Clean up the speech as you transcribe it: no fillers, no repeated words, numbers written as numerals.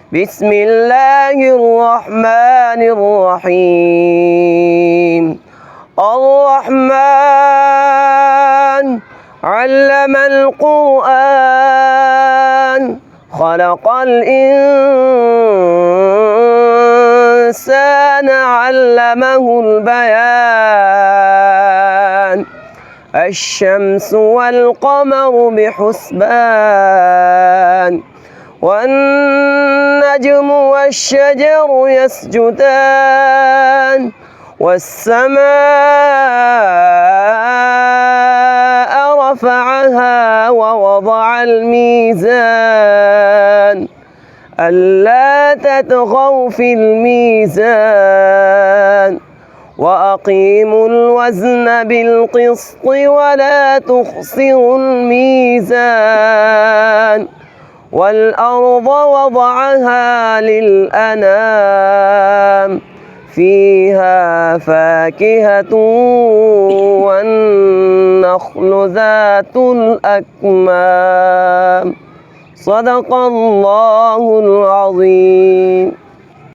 بسم الله الرحمن الرحيم. الرحمن علم القرآن خلق الإنسان علمه البيان. الشمس والقمر بحسبان والنجم والشجر يسجدان والسماء رفعها ووضع الميزان ألا تطغوا في الميزان وأقيموا الوزن بالقسط ولا تخسروا الميزان والأرض وضعها للأنام فيها فاكهة والنخل ذات الأكمام. صدق الله العظيم.